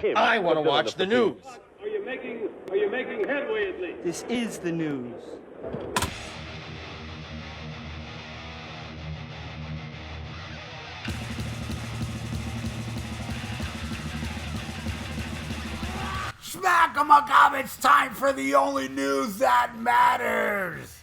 him. I want to watch the news. Are you making headway at least? This is the news. Smack 'em up, it's time for the only news that matters.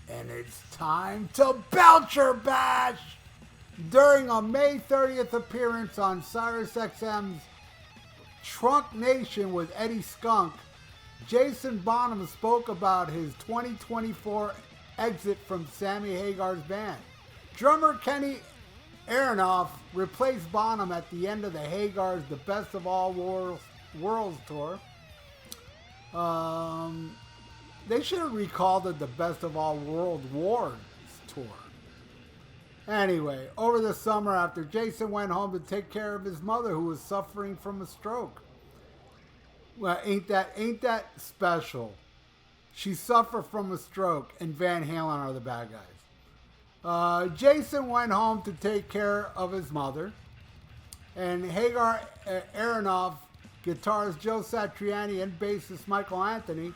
And it's time to Belcher Bash. During a May 30th appearance on SiriusXM's Trunk Nation with Eddie Skunk, Jason Bonham spoke about his 2024 exit from Sammy Hagar's band. Drummer Kenny Aronoff replaced Bonham at the end of the Hagar's The Best of All Worlds tour. They should have recalled it the Best of All World Wars tour. Anyway, over the summer after Jason went home to take care of his mother who was suffering from a stroke. Well, ain't that special? She suffered from a stroke and Van Halen are the bad guys. Jason went home to take care of his mother. And Hagar Aronoff, guitarist Joe Satriani, and bassist Michael Anthony,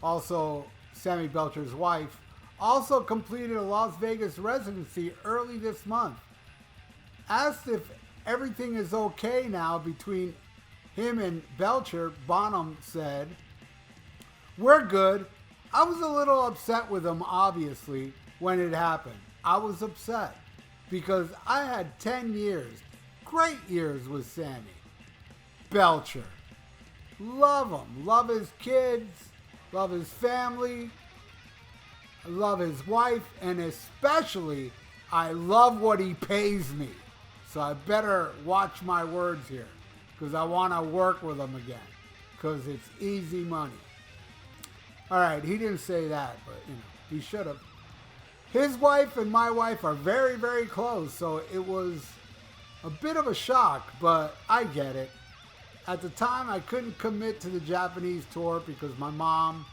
also Sammy Belcher's wife, also completed a Las Vegas residency early this month. Asked if everything is okay now between him and Belcher, Bonham said, "We're good. I was a little upset with him, obviously, when it happened. I was upset because I had 10 years, great years with Sammy. Belcher. Love him. Love his kids. Love his family. I love his wife. And especially, I love what he pays me. So I better watch my words here because I want to work with him again because it's easy money." All right, he didn't say that, but he should have. His wife and my wife are very, very close, so it was a bit of a shock, but I get it. At the time, I couldn't commit to the Japanese tour because my mom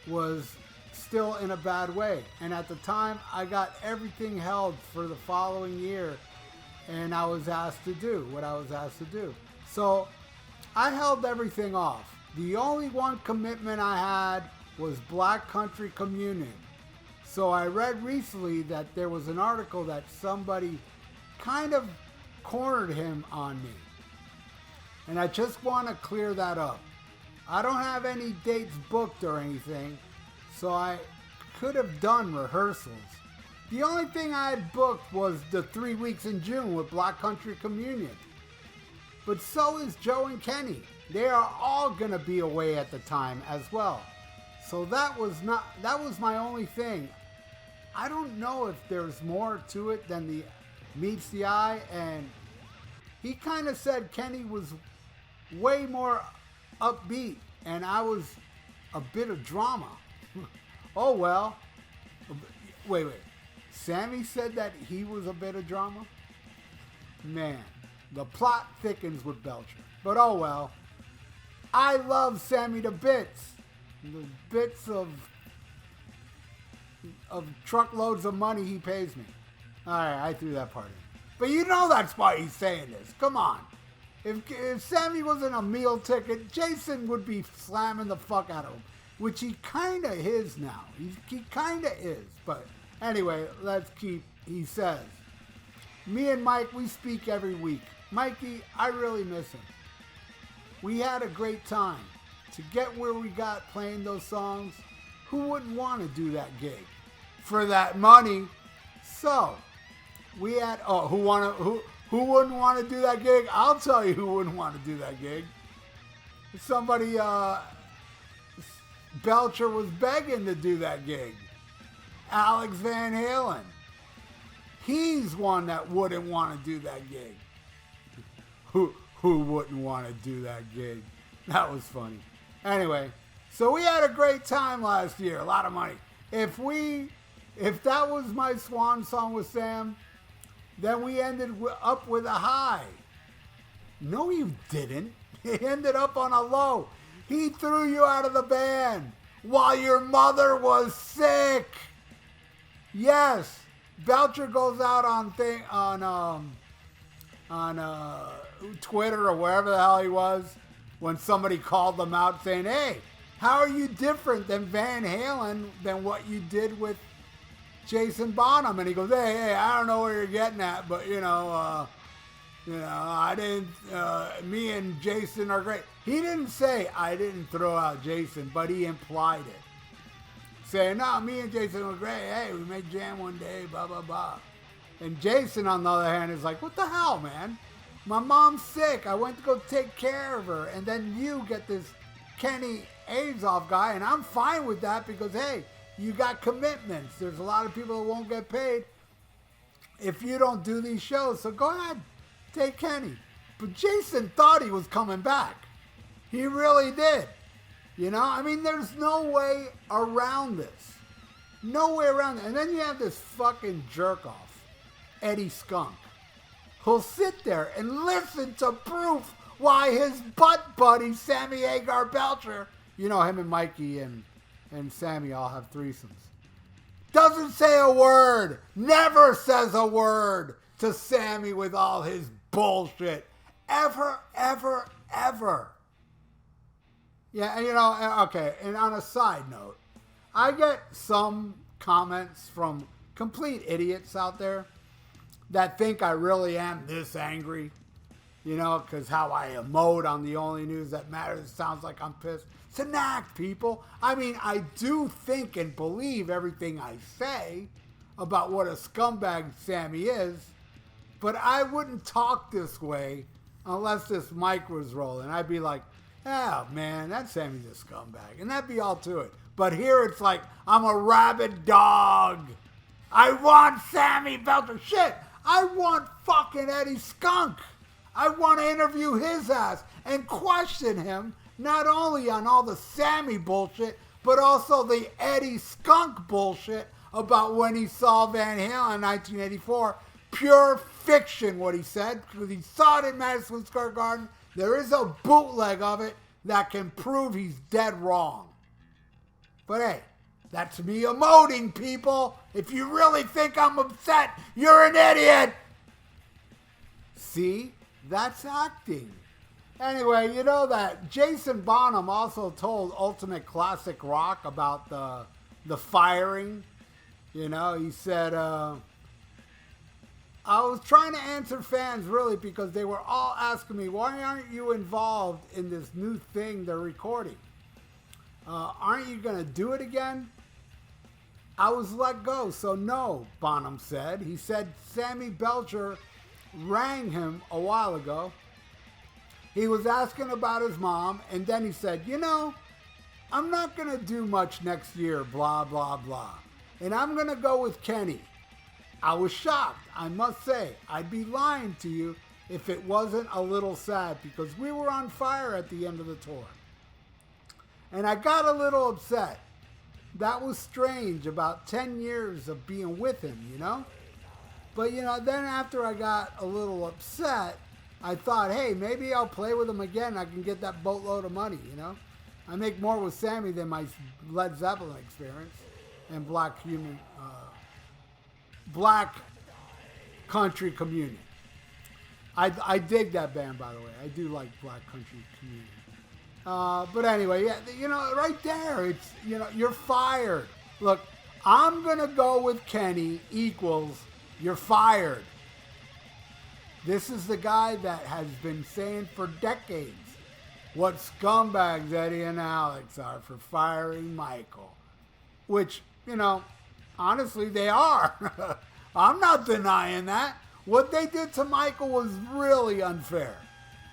was still in a bad way. And at the time, I got everything held for the following year, and I was asked to do what I was asked to do. So I held everything off. The only one commitment I had was Black Country Communion. So I read recently that there was an article that somebody kind of cornered him on me. And I just want to clear that up. I don't have any dates booked or anything, so I could have done rehearsals. The only thing I had booked was the 3 weeks in June with Black Country Communion. But so is Joe and Kenny. They are all going to be away at the time as well. So that was my only thing. I don't know if there's more to it than the meets the eye, and he kind of said Kenny was way more upbeat and I was a bit of drama. Oh well. Wait. Sammy said that he was a bit of drama? Man, the plot thickens with Belcher. But oh well. I love Sammy to bits. The bits of truckloads of money he pays me. Alright, I threw that part in. But you know that's why he's saying this. Come on. If Sammy wasn't a meal ticket, Jason would be slamming the fuck out of him. Which he kind of is now. He kind of is. But anyway, he says, "Me and Mike, we speak every week. Mikey, I really miss him. We had a great time. To get where we got playing those songs, who wouldn't want to do that gig? For that money. So, we had, who wouldn't want to do that gig? I'll tell you who wouldn't want to do that gig. Somebody, Belcher was begging to do that gig. Alex Van Halen. He's one that wouldn't want to do that gig. Who wouldn't want to do that gig? That was funny. Anyway, so we had a great time last year. A lot of money. If that was my swan song with Sam, then we ended up with a high. No, you didn't. It ended up on a low. He threw you out of the band while your mother was sick. Yes, Belcher goes out on Twitter or wherever the hell he was when somebody called them out saying, hey, how are you different than Van Halen than what you did with Jason Bonham? And he goes, hey, I don't know where you're getting at, but, I didn't, me and Jason are great. He didn't say I didn't throw out Jason, but he implied it. Saying, no, me and Jason were great. Hey, we made jam one day, blah, blah, blah. And Jason, on the other hand, is like, what the hell, man? My mom's sick. I went to go take care of her. And then you get this Kenny Azoff guy, and I'm fine with that because, hey, you got commitments. There's a lot of people that won't get paid if you don't do these shows. So go ahead, take Kenny. But Jason thought he was coming back. He really did. There's no way around this. No way around it. And then you have this fucking jerk-off, Eddie Skunk, who'll sit there and listen to proof why his butt buddy, Sammy Hagar Belcher, him and Mikey and Sammy all have threesomes, doesn't say a word, never says a word to Sammy with all his bullshit. Ever, ever, ever. Yeah, and okay, and on a side note, I get some comments from complete idiots out there that think I really am this angry, because how I emote on the only news that matters sounds like I'm pissed. It's an act, people. I do think and believe everything I say about what a scumbag Sammy is, but I wouldn't talk this way unless this mic was rolling. I'd be like, oh, man, that Sammy's a scumbag. And that'd be all to it. But here it's like, I'm a rabid dog. I want Sammy Belcher. Shit, I want fucking Eddie Skunk. I want to interview his ass and question him, not only on all the Sammy bullshit, but also the Eddie Skunk bullshit about when he saw Van Halen in 1984. Pure fiction, what he said, because he saw it in Madison Square Garden. There is a bootleg of it that can prove he's dead wrong. But hey, that's me emoting, people. If you really think I'm upset, you're an idiot. See? That's acting. Anyway, that Jason Bonham also told Ultimate Classic Rock about the firing. He said, I was trying to answer fans, really, because they were all asking me, why aren't you involved in this new thing they're recording? Aren't you going to do it again? I was let go, so no, Bonham said. He said Sammy Belcher rang him a while ago. He was asking about his mom, and then he said, I'm not going to do much next year, blah, blah, blah. And I'm going to go with Kenny. I was shocked, I must say. I'd be lying to you if it wasn't a little sad, because we were on fire at the end of the tour. And I got a little upset. That was strange, about 10 years of being with him, But, then after I got a little upset, I thought, hey, maybe I'll play with him again. I can get that boatload of money, I make more with Sammy than my Led Zeppelin experience and Black Country Communion. I dig that band, by the way. I do like Black Country Communion. But anyway, yeah, right there, it's, you're fired. Look, I'm going to go with Kenny equals you're fired. This is the guy that has been saying for decades what scumbags Eddie and Alex are for firing Michael. Which, honestly, they are. I'm not denying that. What they did to Michael was really unfair.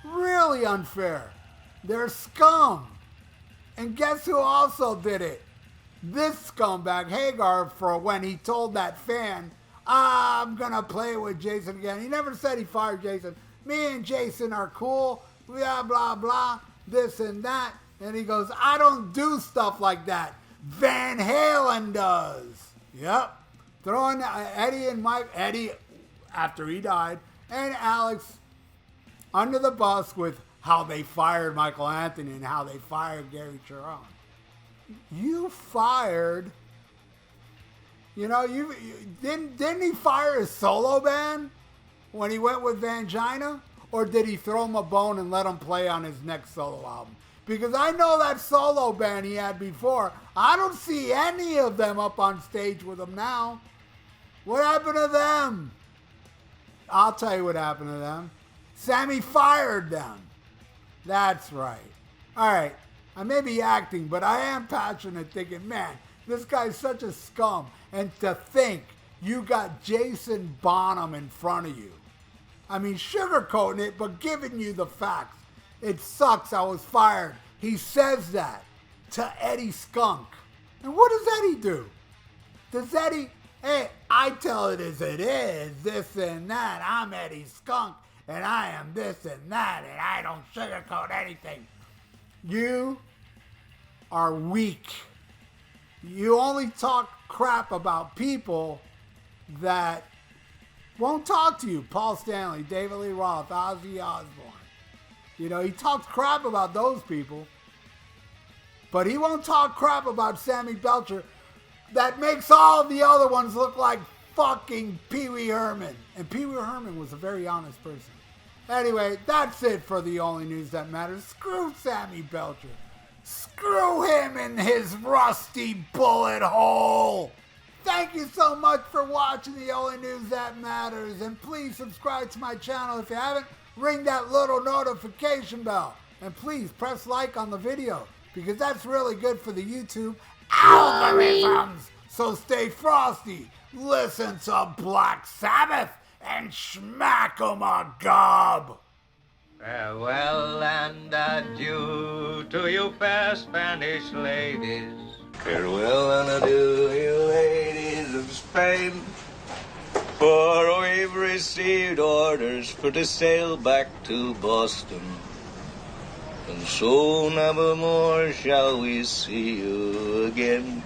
Really unfair. They're scum. And guess who also did it? This scumbag, Hagar, for when he told that fan, I'm going to play with Jason again. He never said he fired Jason. Me and Jason are cool, blah, blah, blah, this and that. And he goes, I don't do stuff like that. Van Halen does. Yep. Throwing Eddie, after he died, and Alex under the bus with how they fired Michael Anthony and how they fired Gary Cherone. You fired... didn't he fire his solo band when he went with Vangina? or did he throw him a bone and let him play on his next solo album? Because I know that solo band he had before, I don't see any of them up on stage with him now. What happened to them? I'll tell you what happened to them. Sammy fired them. That's right. All right, I may be acting, but I am passionate thinking, man, this guy's such a scum. And to think you got Jason Bonham in front of you. I mean, sugarcoating it, but giving you the facts. It sucks, I was fired. He says that to Eddie Skunk. And what does Eddie do? Does Eddie, hey, I tell it as it is, this and that. I'm Eddie Skunk, and I am this and that, and I don't sugarcoat anything. You are weak. You only talk crap about people that won't talk to you. Paul Stanley, David Lee Roth, Ozzy Osbourne. You know, he talks crap about those people, but he won't talk crap about Sammy Belcher. That makes all the other ones look like fucking Pee Wee Herman. And Pee Wee Herman was a very honest person. Anyway, that's it for the only news that matters. Screw Sammy Belcher. Screw him in his rusty bullet hole. Thank you so much for watching the only news that matters. And please subscribe to my channel if you haven't. Ring that little notification bell. And please press like on the video, because that's really good for the YouTube algorithms. So stay frosty, listen to Black Sabbath, and smack 'em a gob. Farewell and adieu to you fair Spanish ladies. Farewell and adieu, you ladies of Spain. For we've received orders for to sail back to Boston. And so never more shall we see you again.